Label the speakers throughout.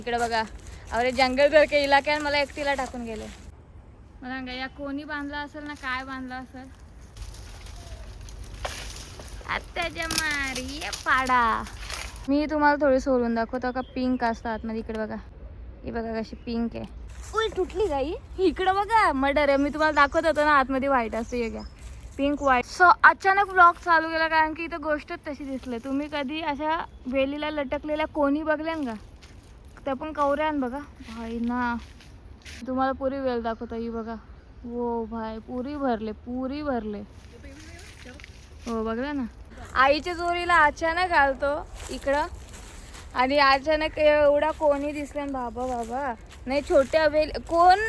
Speaker 1: इकडे बघा अरे जंगल सारखे इलाक्यात मला एकटीला टाकून गेले. मला सांगा या कोणी बांधला असेल ना, काय बांधला असेल. आत्याच्या मारी पाडा. मी तुम्हाला थोडी सोडून दाखवतो का पिंक असतात आतमध्ये. इकडे बघा, ही बघा कशी पिंक आहे. उई तुटली गाई. इकडे बघा मर्डर आहे. मी तुम्हाला दाखवत होतो ना आतमध्ये व्हाईट असते, हे घ्या पिंक व्हाईट. सो अचानक व्लॉग चालू केला कारण की इथं गोष्टच तशी दिसली. तुम्ही कधी अशा वेलीला लटकलेल्या कोणी बघल्यान का? त्या पण कवऱ्यान बघा भाई ना. तुम्हाला पुरी वेल दाखवतो. ही बघा, हो भाई पुरी भरले. हो बघला ना. आईच्या जोरीला अचानक आलतो इकडं आणि अचानक एवढा कोणी दिसला बाबा. नाही छोट्या वेल कोण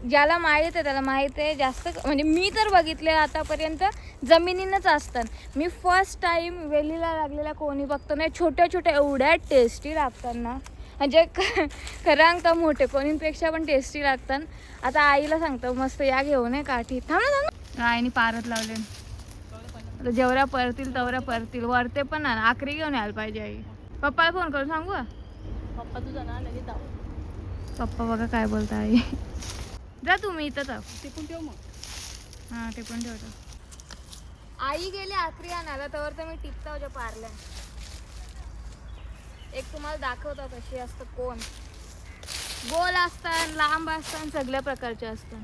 Speaker 1: ज्याला माहीत आहे त्याला माहीत आहे. जास्त म्हणजे मी तर बघितले आतापर्यंत जमिनीनंच असतात. मी फर्स्ट टाइम वेलीला लागलेला कोणी बघतो. नाही छोट्या एवढ्या टेस्टी लागतात ना, म्हणजे खरं तर मोठे कोणींपेक्षा पण टेस्टी लागतात. आता आईला सांगतो मस्त या घेऊन काठी. थांब आईने पारत लावले. जेवढ्या परतील तेवढ्या परतील. वरते पण ना आखरी घेऊन यायला पाहिजे. आई पप्पाला फोन करून सांगू का?
Speaker 2: पप्पा तुझा ना लगेच जाऊ.
Speaker 1: पप्पा बघा काय बोलता. आई जा तुम्ही इथं जाऊ.
Speaker 2: ते पण ठेव मग.
Speaker 1: हां ते पण ठेवतो. आई गेली आखरी आणायला तर मी टिपता होत्या पारल्या. एक तुम्हाला दाखवतो कशी असतं. कोण गोल असतात, लांब असतात, सगळ्या प्रकारचे असतात.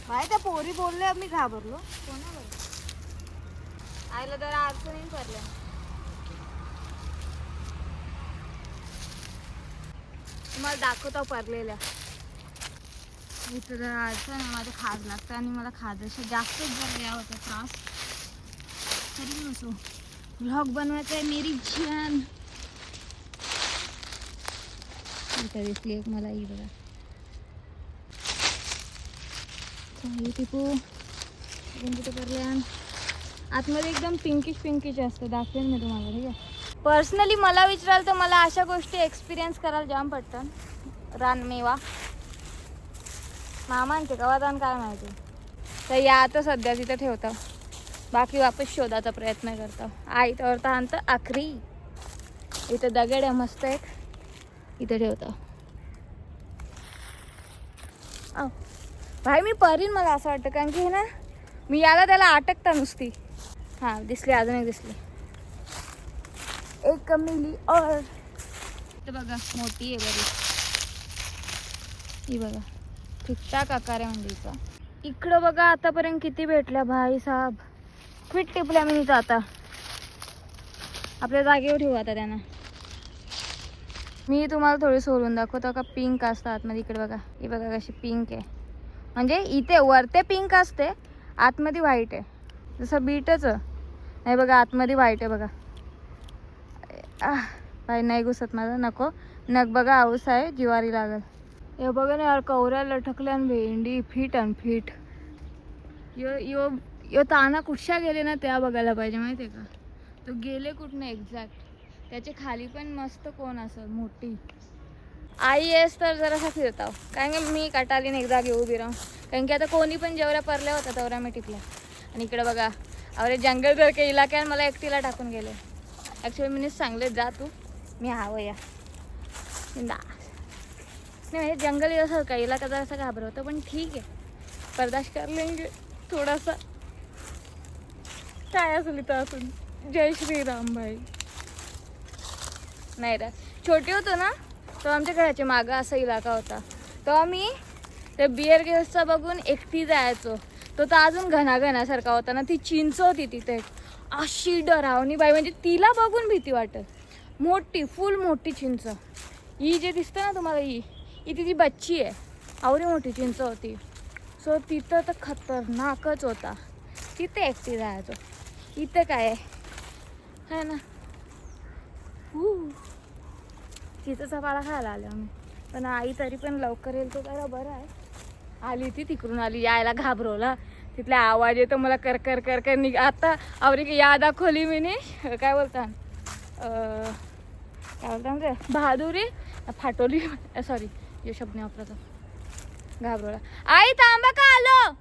Speaker 1: भाई त्या पोरी बोलले मी घाबरलो. कोणा बरं आईला जरा अडचणीन पडल्या. तुम्हाला दाखवतो पडलेल्या. इथं जरा अडचण माझं खाज लागतं आणि मला खाजाशी जास्तच जर या होता त्रास. तरी नसो व्लॉग बनवायचा आहे मेरी जान. इथं दिसली एक मला. ही बघा टिपू तिथे करल्या. आतमध्ये एकदम पिंकिश असतं. दाखवेन मी तुम्हाला. ठीक आहे. पर्सनली मला विचाराल तर मला अशा गोष्टी एक्सपिरियन्स करायला जाम पडतात. रानमेवा मामांचे गवादान काय माहिती. तर या आता सध्या तिथं ठेवतं. बाकी वापस शोधाचा प्रयत्न करतो. आई तर आणतं आखरी. इथं दगड आहे मस्त एक, इथं ठेवतो. भाई मी परीन मला असं वाटतं कारण की हे ना मी याला त्याला अटकता नुसती. हां दिसली, अजून एक दिसली. एक मिली और बघा मोठी आहे बरी. ही बघा ठीकठाक आकार आहे म्हणजे हिचा. इकडं बघा आतापर्यंत किती भेटल्या भाई साहेब. क्विट टिपल्या मी हिचा. आता आपल्या जागेवर ठेवू आता त्यांना. मी तुम्हाला थोडी सोडून दाखवतो का पिंक असतं आतमध्ये. इकडे बघा, ही बघा कशी पिंक आहे. म्हणजे इथे वरते पिंक असते, आतमध्ये व्हाईट आहे. जसं बीटच नाही बघा, आतमध्ये व्हाईट आहे बघा. भाई नाही घुसत माझं, नको. नग बघा आऊस आहे, जिवारी लागल. हे बघा ना यार कवऱ्या लटकल्या आणि भेंडी फिट आणि फिट. यो ताना कुठच्या गेले ना त्या बघायला पाहिजे माहिती आहे का. तो गेले कुठनं एक्झॅक्ट. त्याचे खाली पण मस्त कोण असं मोठी. आई येस तर जरासा फिरताव कारण की मी कटालीने एकदा घेऊ उभी राहून. कारण की आता कोणी पण जेवढ्या परल्या होत्या तेवढ्या मी टिपल्या. आणि इकडे बघा अरे जंगल सारखे इलाक्यात मला एकटीला टाकून गेले. ॲक्च्युली मी सांगले जा तू, मी हवं या नाही. जंगल सारखा इलाका जरासा घाबरवतं पण ठीक आहे, बर्दाश्त कर लेंगे थोडासा. काय असेल इथं असून. जय श्रीराम भाई. नाही रे छोटे होतो ना तो आमच्या घराच्या मागं असा इलाका होता. तो आम्ही त्या बिअर गेल्सचा बघून एकटी जायचो. तो तर अजून घनासारखा होता ना. ती चिंच होती तिथे अशी डरावणी बाई, म्हणजे तिला बघून भीती वाटत. मोठी फुल मोठी चिंच. ही जे दिसतं ना तुम्हाला ही तिची बच्ची आहे. आवडी मोठी चिंच होती. सो तिथं तर खतरनाकच होता. तिथे एकटी जायचो. इथं काय आहे ना चिंचेचा पाला खायला आलो आम्ही. पण आई तरी पण लवकर येईल तो जरा बरं आहे. आली ती तिकडून आली, यायला घाबरवला. तिथला आवाज येतो मला कर कर कर कर निघ. आता आवरी या दाखवली मी काय बोलता रे बहादुरी फाटोली. सॉरी हे शब्द नाही वापरायचा. घाबरवला. आई थांबा का आलो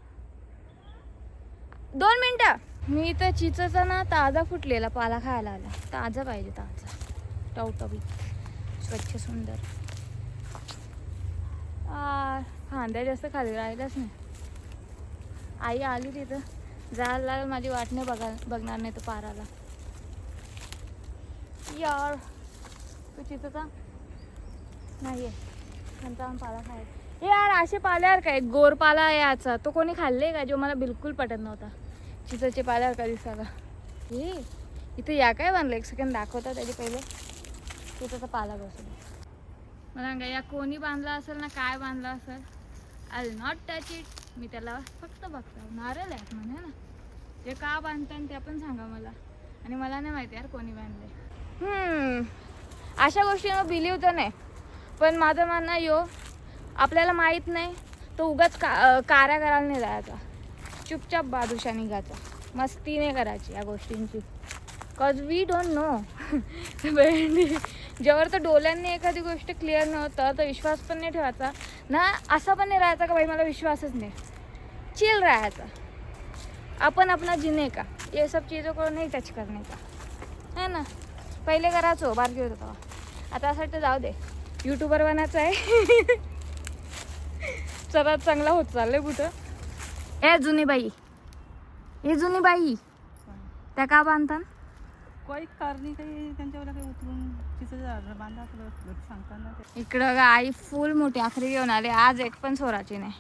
Speaker 1: 2 मिनटं. मी तर चिंचेचा ना ताजा फुटलेला पाला खायला आला. ताजा पाहिजे, ताजा टवटवीत. स्वच्छ सुंदर. फांद्या जास्त खाली राहिलाच नाही. आई आली तिथं जायला लागेल, माझी वाट नाही बघणार नाही तर पाराला. यार तू तिथं का नाही आहे त्यांचा पाला खायचा. यार असे पाल्यावर काय गोर पाला याचा तो कोणी खाल्ले का, जो मला बिलकुल पटत नव्हता. चिचाचे पाल्यावर का दिसायला. हे इथं या काय बांधलं, एक सेकंड दाखवता त्याची पहिले. तिथं पाला बसू मला सांगा या कोणी बांधला असेल ना, काय बांधला असेल. I will not touch it. मी त्याला फक्त बघतो. नारळ आहे म्हणे ना, ते का बांधतात ते पण सांगा मला. आणि मला नाही माहिती यार कोणी बांधले. अशा गोष्टींवर बिलीव तर नाही, पण माझं म्हणणं यो आपल्याला माहीत नाही तो उगाच कार्या करायला नाही जायचा. चुपचाप बादुशा निघायचा. मस्ती नाही करायची या गोष्टींची. Cause we don't know. जेव्हा तर डोळ्यांनी एखादी गोष्ट क्लिअर नव्हतं तर विश्वास पण नाही ठेवायचा ना. असा पण नाही राहायचा का भाई मला विश्वासच नाही. चिल राहायचा. अपन अपना जीने का, ये सब चीज़ों को नहीं टच करने का है ना. पहिले करायचो बारकी होतो तेव्हा. आता असं वाटतं जाऊ दे, यूट्यूबर बनायचं आहे. सर्वात चांगला होत चाललंय कुठं. ए जुनी बाई, हे जुनी बाई त्या का बांधतात.
Speaker 2: काही कारणी काही त्यांच्यावर काही उतरून तिचं बांधा सांगताना
Speaker 1: इकडं का आई फुल मोठी आखरी घेऊन आले. आज एक पण सोराची नाही.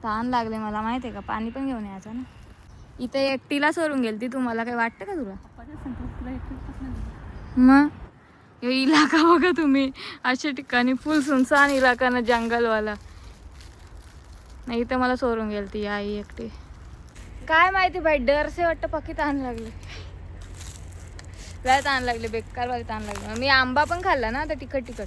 Speaker 1: तहान लागले मला माहिती आहे का, पाणी पण घेऊन यायचं ना. इथे एकटीला सोडून गेली ती. तुम्हाला काही वाटतं का तुला. मग हे इलाका बघा तुम्ही, अशा ठिकाणी फुल सुनसान इलाका ना, जंगलवाला. नाही तर मला सोडून गेली ती आई एकटी. काय माहिती बाई, डर से वाटतं पक्की ताण लागले. लय ताण लागले, बेकार वाली ताण लागले. मी आंबा पण खाल्ला ना, तर तिखट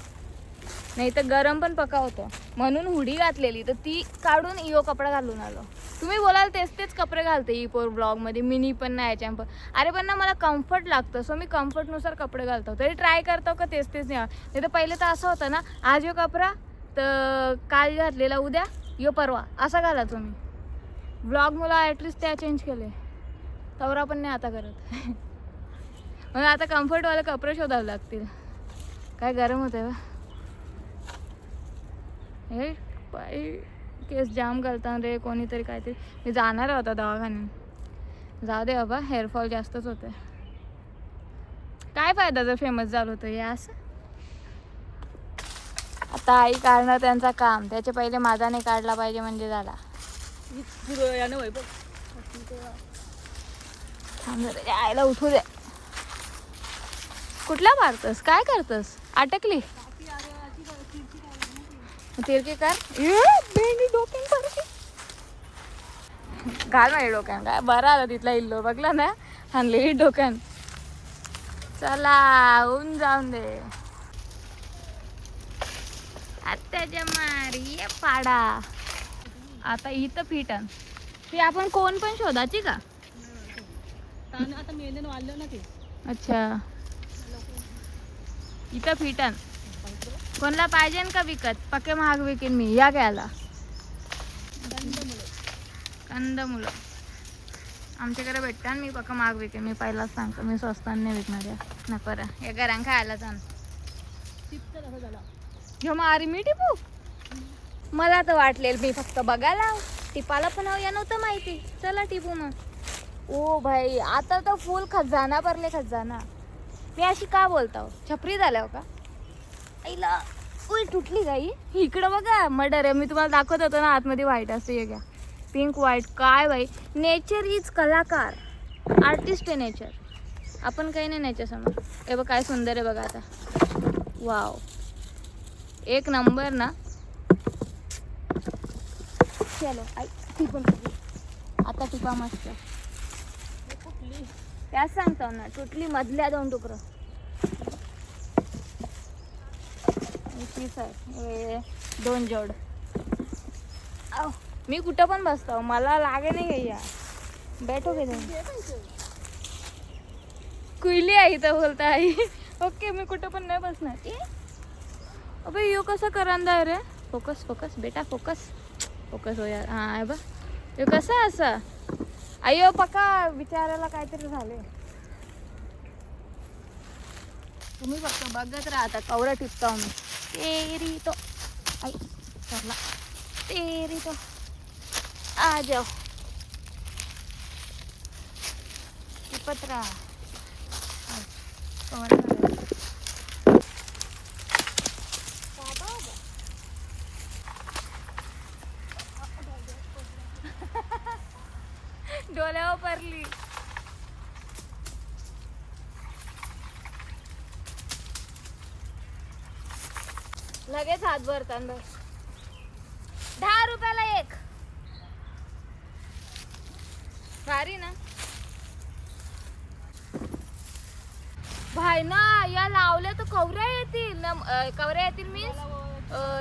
Speaker 1: नाही तर गरम पण पका होतं. म्हणून हुडी घातलेली तर ती काढून इओ कपडा घालून आलो. तुम्ही बोलाल तेच कपडे घालते इपोर ब्लॉगमध्ये. मिनी पण नाही याच्या पण. अरे पण ना मला कम्फर्ट लागतं, सो मी कम्फर्टनुसार कपडे घालतो. तरी ट्राय करतो का तेच नाही तर पहिले तर असं होतं ना, आज यो कपडा तर काल घातलेला उद्या यो परवा असा घाला तुम्ही. ब्लॉग मला ॲटलिस्ट त्या चेंज केले, तवरा पण नाही आता करत. मग आता कम्फर्टवाले कपडे शोधावे लागतील. काय गरम होतं बा. हे बाई केस जाम घालतात रे कोणीतरी काहीतरी. मी जाणार होता दवाखान्यात. जाऊ दे बाबा, हेअरफॉल जास्तच होते. काय फायदा जर फेमस झालं होतं हे असं. आता आई काढणार त्यांचा काम, त्याच्या पहिले माझा नाही काढला पाहिजे म्हणजे झाला. आईला उठू दे. कुठला मारतस, काय करतस. अटकली तिरकी कर. भेंडी डोक्यान घाल माझ्या डोक्यान. काय बरं आलं तिथला इल्लो बघला ना, हाणलेली डोक्यान. चला ऊन जाऊन दे. आत्याच्या मारी पाडा. आता इथं फिटन ती आपण कोण पण शोधायची का.
Speaker 2: आता मेहनत वाढलं ना ते.
Speaker 1: अच्छा इथं फिटन कोणला पाहिजे का विकत. पक्के महाग विकेन मी. या घ्यायला कंदमुळं आमच्याकडे भेटतात. मी पक्का महाग विकेन. मी पहिलाच सांगतो, मी स्वस्तान नाही विकणार. या नको रा, या घरांना खायला जाण. ह्यो मारी मी टिपू. मला तर वाटलेलं मी फक्त बघायला टिपाला पण या नव्हतं माहिती. चला टिपू मग. ओ भाई आता तर फुल खजाना भरले खजाना. मी अशी का बोलतो, छपरी झाल्या का आईला. उई तुटली गाई. इकडं बघा मर्डर आहे. मी तुम्हाला दाखवत होतो ना आतमध्ये व्हाईट असते. हे घ्या पिंक व्हाईट. काय बाई, नेचर इज कलाकार. आर्टिस्ट आहे नेचर. आपण काही नाही नेचर समोर. हे बघ काय सुंदर आहे बघा आता. वाव एक नंबर ना. चलो आई टिपण आता टिपा मस्त. त्याच सांगतो ना, तुटली मधल्या 2 तुकडं. पीस आहे 2 जोड. मी कुठं पण बसतो, मला लागे नाही घे. या बैठो घे कुईली आई तर बोलता आई. ओके मी कुठं पण नाही बसणार. अबे यो कसं करंदा आहे रे. फोकस फोकस बेटा फोकस फोकस हो यार. हां आहे बा यो कसं असं. अय्यो पक्का विचारायला काहीतरी झाले. तुम्ही फक्त बघत राहता कवरा टिपता मी. तेरी तो आई चला तेरी तो आ जाओ पत्रा डोल्यावर पडली. लगेच हात भरतात बघ. 10 रुपयाला एक. भारी ना भाई ना. या लावल्या तर कवऱ्या येतील ना. कवऱ्या येतील मीन्स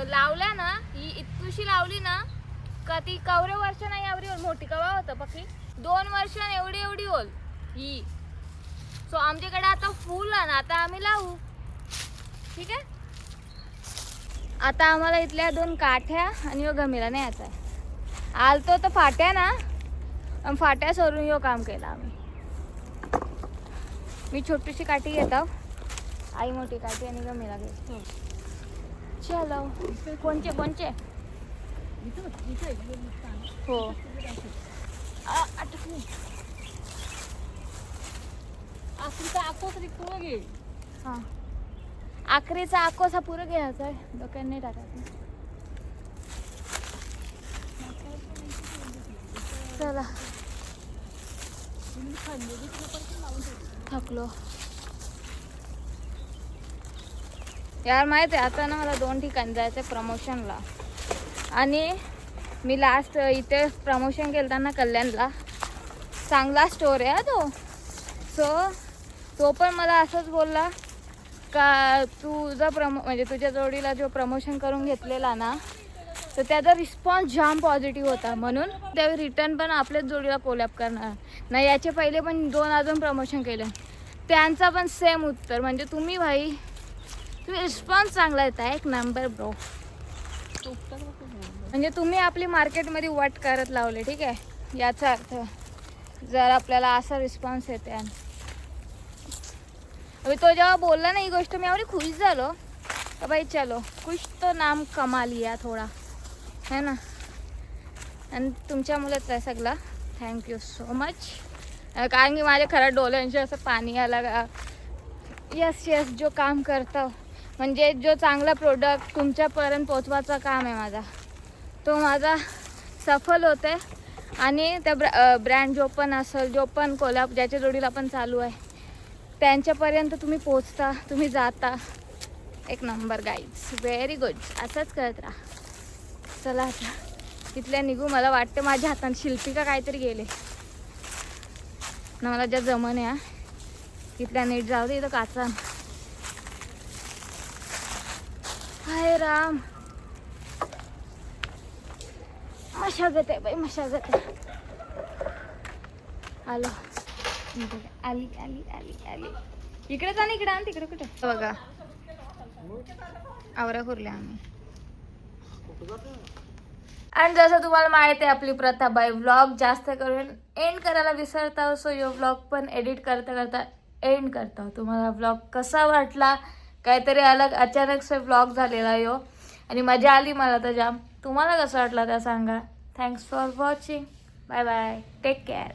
Speaker 1: लावल्या ना ही इतकुशी लावली ना का ती कवरे वर्ष नाही एवढी होल. मोठी कवा होतं पक्की 2 वर्ष एवढी एवढी होल ही. सो आमच्याकडे आता फुल आहे ना. आता आम्ही लावू. ठीक आहे. आता आम्हाला इथल्या 2 काठ्या आणि गमीला नाही यायचं आहे. आलतो तर फाट्या ना फाट्या सोडून यो काम केलं आम्ही. मी छोटीशी काठी घेत आहो. आई मोठी काठी आणि गमीला घेतो. चलो कोणचे कोणचे हो अटकली. हां आखरीचा आकोसा पुरं घ्यायचा आहे. डोक्यात नाही टाकायचं. चला थकलो यार. माहिती आहे आता ना मला 2 ठिकाणी जायचं आहे प्रमोशनला. आणि मी लास्ट इथे प्रमोशन केलं ना कल्याणला. चांगला स्टोर आहे तो. सो तो पण मला असंच बोलला का तुझा म्हणजे तुझ्या जोडीला जो प्रमोशन करून घेतलेला ना तर त्याचा रिस्पॉन्स जाम पॉझिटिव्ह होता. म्हणून त्यावेळी रिटर्न पण आपल्याच जोडीला कोलॅब करणार ना. याचे पहिले पण 2 अजून प्रमोशन केले त्यांचा पण सेम उत्तर. म्हणजे तुम्ही भाई तुम्ही रिस्पॉन्स चांगला येत आहे. एक नंबर ब्रो. म्हणजे तुम्ही आपली मार्केटमध्ये वाट करत लावले. ठीक आहे. याचा अर्थ जर आपल्याला असा रिस्पॉन्स येते. आणि अभी तो जेव्हा बोलला ना ही गोष्ट मी एवढी खुश झालो का भाई चलो कुछ तो नाम कमा लिया थोडा है ना. आणि तुमच्यामुळेच आहे सगळं. Thank you so much. कारण की माझ्या खऱ्या डोळ्यांचे असं पाणी आला. यस यस जो काम करतो म्हणजे जो चांगला प्रोडक्ट तुमच्यापर्यंत पोचवायचा काम आहे माझा तो माझा सफल होत आहे. आणि त्या ब्रँड जो पण असेल जो पण कोलॅब ज्याच्या जोडीला पण चालू आहे त्यांच्यापर्यंत तुम्ही पोचता तुम्ही जाता. एक नंबर गाईज. Very good. असंच करत राहा. चला आता तिथल्या निघू. मला वाटतं माझ्या हातात शिल्पिका काहीतरी गेले ना. मला ज्या जमन आहे तिथल्या नीट जाऊ दे. इथं काचा हाय राम. मशागत आहे बाई मशागत आहे. आलो आली आली आली आली. इकडे जा ना. इकडे आण तिकडे कुठे बघा आवरा खुरल्या आम्ही. आणि जसं तुम्हाला माहिती आहे आपली प्रथा बाई व्लॉग जास्त करून एंड करायला विसरता. सो यो व्लॉग पण एडिट करता करता एंड करता. तुम्हाला व्लॉग कसा वाटला. काहीतरी अलग अचानकचा व्लॉग झालेला यो आणि मजा आली मला तर जाम. तुम्हाला कसं वाटलं त्या सांगा. Thanks for watching. Bye bye. Take care.